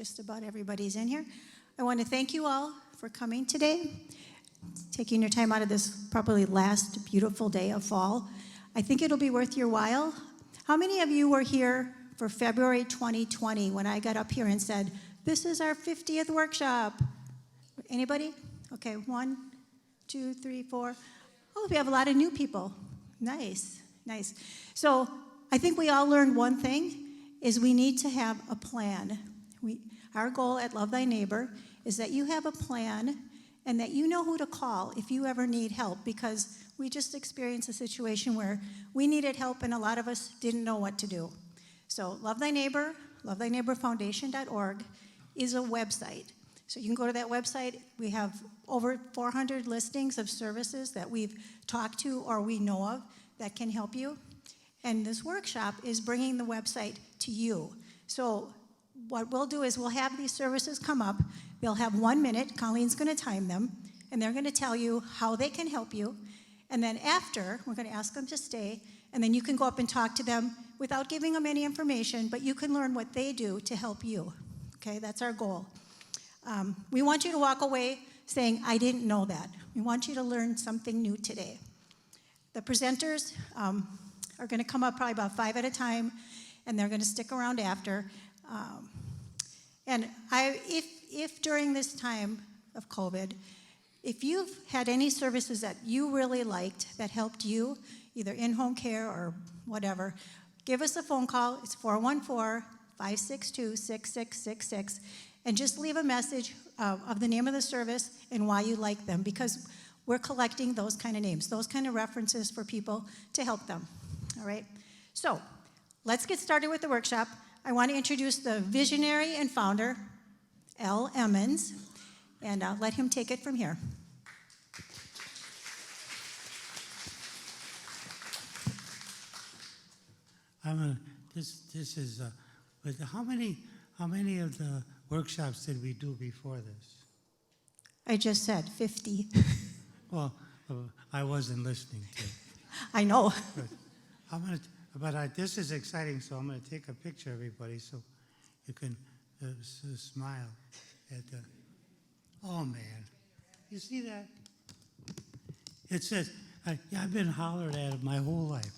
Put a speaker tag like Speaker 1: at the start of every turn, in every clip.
Speaker 1: just about everybody's in here. I want to thank you all for coming today, taking your time out of this probably last beautiful day of fall. I think it'll be worth your while. How many of you were here for February 2020 when I got up here and said, this is our 50th workshop? Anybody? Okay, 1, 2, 3, 4. Oh, we have a lot of new people. Nice, nice. So I think we all learned one thing, is we need to have a plan. Our goal at Love Thy Neighbor is that you have a plan and that you know who to call if you ever need help, because we just experienced a situation where we needed help and a lot of us didn't know what to do. So Love Thy Neighbor, lovethyneighborfoundation.org is a website. So you can go to that website. We have over 400 listings of services that we've talked to or we know of that can help you. And this workshop is bringing the website to you. So what we'll do is we'll have these services come up. They'll have 1 minute. Colleen's going to time them. And they're going to tell you how they can help you. And then after, we're going to ask them to stay. And then you can go up and talk to them without giving them any information, but you can learn what they do to help you. Okay, that's our goal. We want you to walk away saying, I didn't know that. We want you to learn something new today. The presenters are going to come up probably about 5 at a time, and they're going to stick around after. If during this time of COVID, if you've had any services that you really liked that helped you, either in-home care or whatever, give us a phone call. It's 414-562-6666, and just leave a message of the name of the service and why you like them, because we're collecting those kind of names, those kind of references for people to help them. All right? So let's get started with the workshop. I want to introduce the visionary and founder, L. Emmons, and let him take it from here.
Speaker 2: But how many of the workshops did we do before this?
Speaker 1: I just said 50.
Speaker 2: Well, I wasn't listening to it.
Speaker 1: I know.
Speaker 2: This is exciting, so I'm going to take a picture, everybody, so you can smile at the. Oh man, you see that? It says, I've been hollered at it my whole life.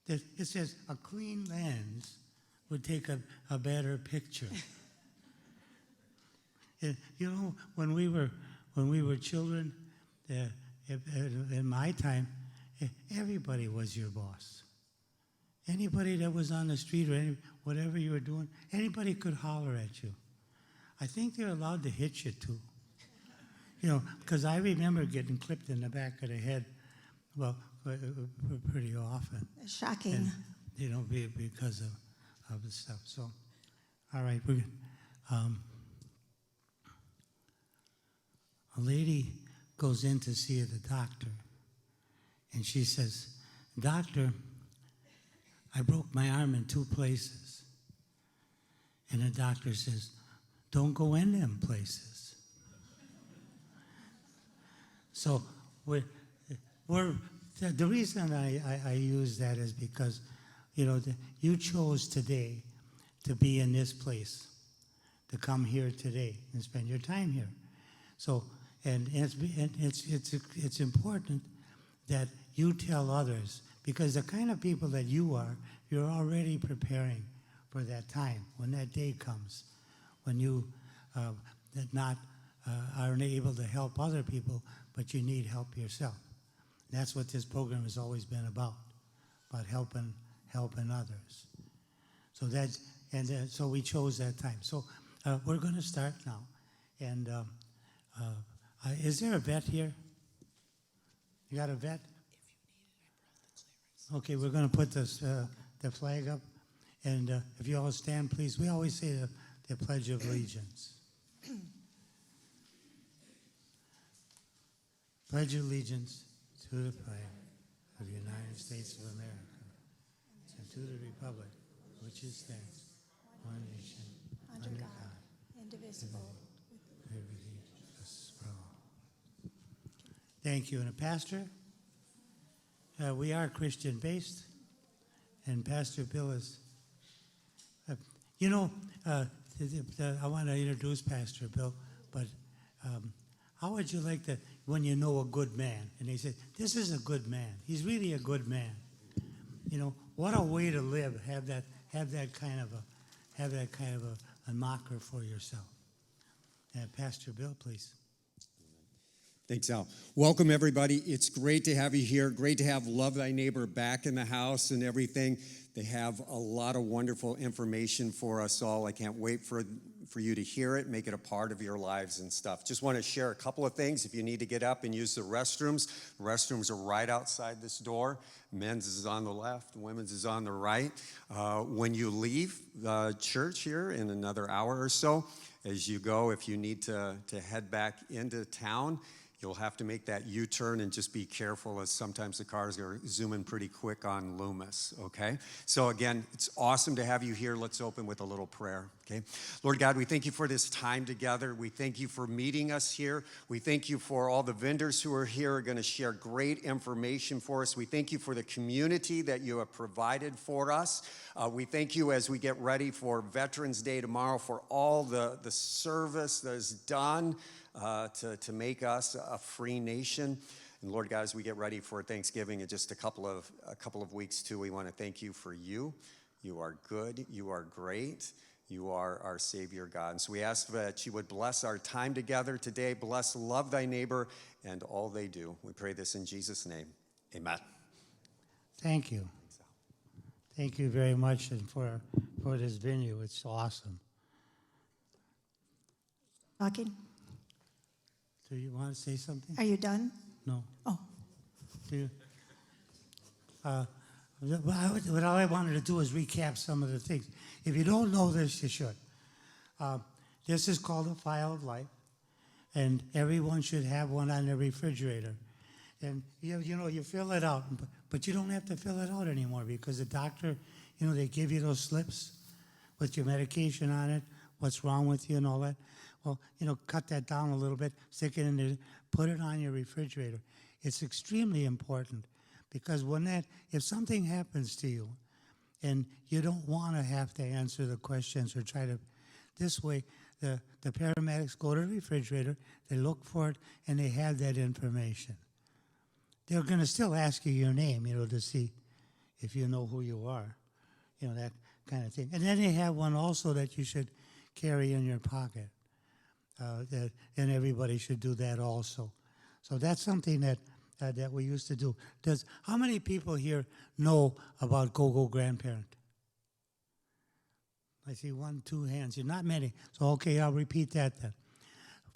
Speaker 2: It says a clean lens would take a better picture. You know, when we were children, in my time, everybody was your boss. Anybody that was on the street or whatever you were doing, anybody could holler at you. I think they're allowed to hit you too. You know, because I remember getting clipped in the back of the head, well, pretty often.
Speaker 1: Shocking.
Speaker 2: And, you know, because of the stuff. So, all right, a lady goes in to see the doctor, and she says, Doctor, I broke my arm in 2 places. And the doctor says, don't go in them places. So the reason I use that is because, you know, you chose today to be in this place, to come here today and spend your time here. So, and it's important that you tell others, because the kind of people that you are, you're already preparing for that time, when that day comes, when you aren't able to help other people, but you need help yourself. That's what this program has always been about helping others. So so we chose that time. So we're going to start now. And is there a vet here? You got a vet? Okay, we're going to put the flag up. And if you all stand, please. We always say the Pledge of Allegiance. Pledge allegiance to the flag of the United States of America and to the republic which it stands, one nation, under God,
Speaker 1: indivisible.
Speaker 2: liberty, justice for all. Thank you. And a pastor, we are Christian-based, and Pastor Bill is, I want to introduce Pastor Bill, but how would you like to, when you know a good man, and they say, this is a good man, he's really a good man. You know, what a way to live, have that kind of a marker for yourself. Pastor Bill, please.
Speaker 3: Thanks, Al. Welcome, everybody. It's great to have you here. Great to have Love Thy Neighbor back in the house and everything. They have a lot of wonderful information for us all. I can't wait for you to hear it, make it a part of your lives and stuff. Just want to share a couple of things. If you need to get up and use the restrooms are right outside this door. Men's is on the left, women's is on the right. When you leave the church here in another hour or so, as you go, if you need to head back into town, you'll have to make that U-turn and just be careful, as sometimes the cars are zooming pretty quick on Loomis, okay? So again, it's awesome to have you here. Let's open with a little prayer, okay? Lord God, we thank you for this time together. We thank you for meeting us here. We thank you for all the vendors who are here, are going to share great information for us. We thank you for the community that you have provided for us. We thank you as we get ready for Veterans Day tomorrow for all the service that is done to make us a free nation. And Lord God, as we get ready for Thanksgiving in just a couple of weeks too, we want to thank you for you. You are good. You are great. You are our Savior, God. And so we ask that you would bless our time together today. Bless, love thy neighbor and all they do. We pray this in Jesus' name. Amen.
Speaker 2: Thank you. Thank you very much and for this venue. It's awesome.
Speaker 1: Talking?
Speaker 2: Do you want to say something?
Speaker 1: Are you done?
Speaker 2: No.
Speaker 1: Oh,
Speaker 2: Do you? What I wanted to do is recap some of the things. If you don't know this, you should. This is called a file of life, and everyone should have one on their refrigerator. And you fill it out, but you don't have to fill it out anymore because the doctor, they give you those slips with your medication on it, what's wrong with you and all that. Well, cut that down a little bit, stick it in there, put it on your refrigerator. It's extremely important because if something happens to you and you don't want to have to answer the questions or this way, the paramedics go to the refrigerator, they look for it, and they have that information. They're going to still ask you your name, to see if you know who you are, that kind of thing. And then they have one also that you should carry in your pocket. And everybody should do that also. So that's something that we used to do. How many people here know about Go-Go Grandparent? I see 1, 2 hands. You're not many. So, okay, I'll repeat that then.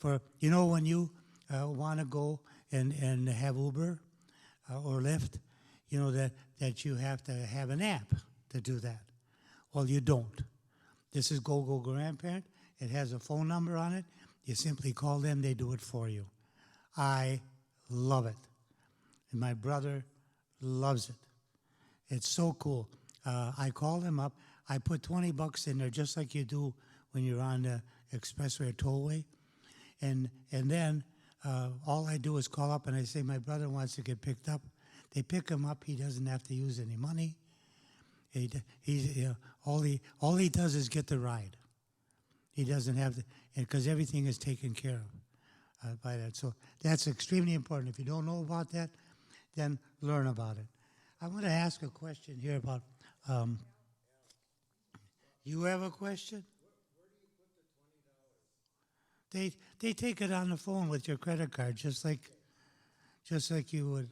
Speaker 2: When you want to go and have Uber or Lyft, that you have to have an app to do that. Well, you don't. This is Go-Go Grandparent. It has a phone number on it. You simply call them, they do it for you. I love it. And my brother loves it. It's so cool. I call them up. I put $20 in there just like you do when you're on the expressway or tollway. And then all I do is call up and I say, my brother wants to get picked up. They pick him up. He doesn't have to use any money. All he does is get the ride. He doesn't have to, because everything is taken care of by that. So that's extremely important. If you don't know about that, then learn about it. I want to ask a question here about, you have a question?
Speaker 3: Where do you put the $20?
Speaker 2: They take it on the phone with your credit card, just like you would,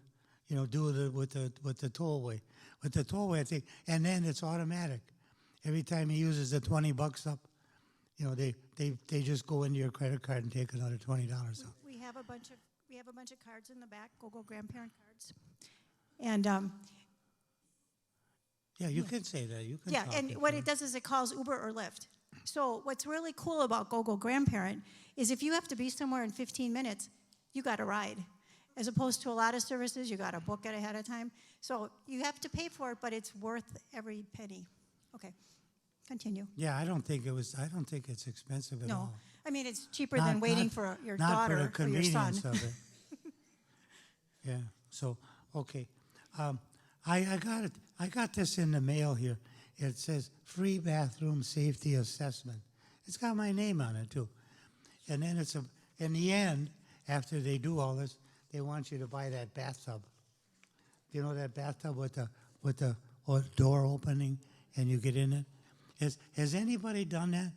Speaker 2: do with the tollway. With the tollway, I think, and then it's automatic. Every time he uses the $20 up, they just go into your credit card and take another $20 out.
Speaker 1: we have a bunch of cards in the back, Go-Go Grandparent cards. And
Speaker 2: Yeah, you can say that. You can.
Speaker 1: yeah,
Speaker 2: talk
Speaker 1: and
Speaker 2: if
Speaker 1: what
Speaker 2: you
Speaker 1: it does is it calls Uber or Lyft. So what's really cool about Go-Go Grandparent is if you have to be somewhere in 15 minutes, you got a ride. As opposed to a lot of services, you got to book it ahead of time. So you have to pay for it, but it's worth every penny. Okay, continue.
Speaker 2: Yeah, I don't think it's expensive at
Speaker 1: No,
Speaker 2: all.
Speaker 1: I mean it's cheaper than waiting for your
Speaker 2: Not for
Speaker 1: daughter
Speaker 2: the
Speaker 1: or your son.
Speaker 2: convenience of it. Yeah. So okay, I got it. I got this in the mail here. It says free bathroom safety assessment, It's got my name on it too. And then in the end, after they do all this, they want you to buy that bathtub. You know that bathtub with the door opening and you get in it? Has anybody done that?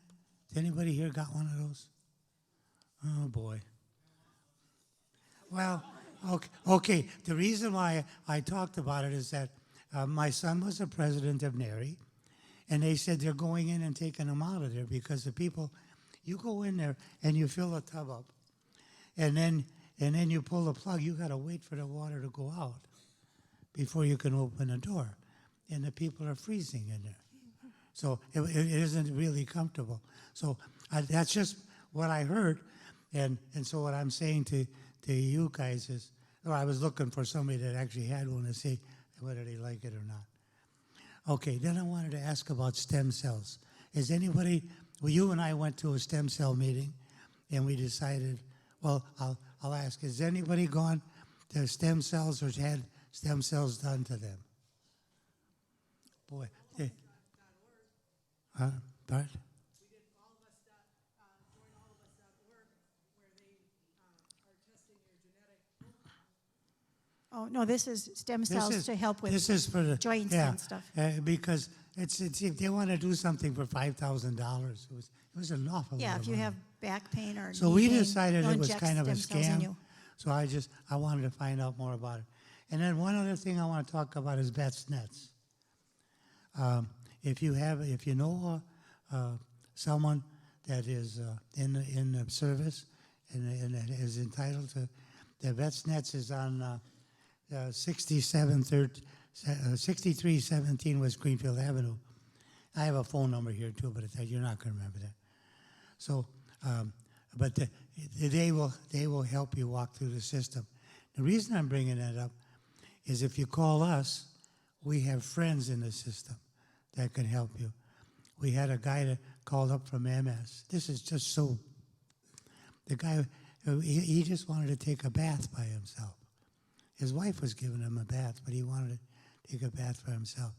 Speaker 2: Has anybody here got one of those? Oh boy. Well, okay. The reason why I talked about it is that my son was the president of Neighor, and they said they're going in and taking them out of there because the people, you go in there and you fill the tub up, and then you pull the plug. You got to wait for the water to go out before you can open the door, and the people are freezing in there. So it isn't really comfortable. So that's just what I heard, and so what I'm saying to you guys is, or I was looking for somebody that actually had one to see whether they like it or not. Okay, then I wanted to ask about stem cells. Is anybody, well, you and I went to a stem cell meeting, and we decided, well, I'll ask, has anybody gone to stem cells or had stem cells done to them? Boy. Bart?
Speaker 1: Oh, no, this is stem cells to help with
Speaker 2: this is for the
Speaker 1: joints and stuff.
Speaker 2: Because it's if they want to do something for $5,000, it was an awful lot
Speaker 1: Yeah,
Speaker 2: of
Speaker 1: if you
Speaker 2: money.
Speaker 1: have back pain or
Speaker 2: So
Speaker 1: knee
Speaker 2: we
Speaker 1: pain,
Speaker 2: decided
Speaker 1: they'll
Speaker 2: it was
Speaker 1: inject
Speaker 2: kind of a
Speaker 1: stem cells in
Speaker 2: scam.
Speaker 1: you.
Speaker 2: So I wanted to find out more about it. And then one other thing I want to talk about is Bet's Nets. If you know someone that is in the service and that is entitled to, the Bet's Nets is on 6317 West Greenfield Avenue. I have a phone number here too, but you're not going to remember that. So, but they will help you walk through the system. The reason I'm bringing that up is if you call us, we have friends in the system that can help you. We had a guy that called up from MS. This is just so. The guy, he just wanted to take a bath by himself. His wife was giving him a bath, but he wanted to take a bath for himself.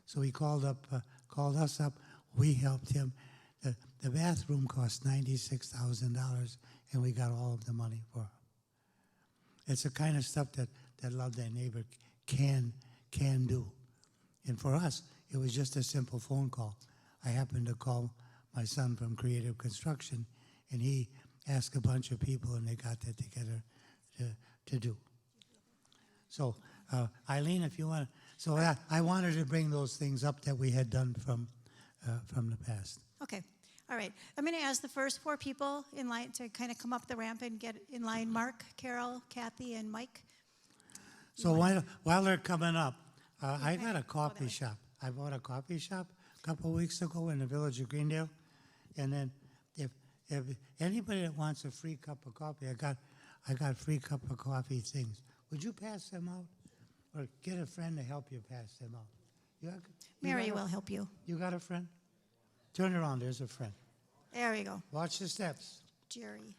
Speaker 2: So he called us up. We helped him. The bathroom cost $96,000, and we got all of the money for him. It's the kind of stuff that Love Thy Neighbor can do. And for us, it was just a simple phone call. I happened to call my son from Creative Construction, and he asked a bunch of people, and they got that together to do. So, Eileen, if you want, so I wanted to bring those things up that we had done from the past.
Speaker 1: Okay. All right. I'm going to ask the first four people in line to kind of come up the ramp and get in line. Mark, Carol, Kathy, and Mike.
Speaker 2: So while they're coming up, I got a coffee shop. I bought a coffee shop a couple of weeks ago in the village of Greendale. And then if anybody that wants a free cup of coffee, I got free cup of coffee things. Would you pass them out? Or get a friend to help you pass them out?
Speaker 1: Mary will help you.
Speaker 2: You got a friend? Turn around, there's a friend.
Speaker 1: There we go.
Speaker 2: Watch the steps.
Speaker 1: Jerry.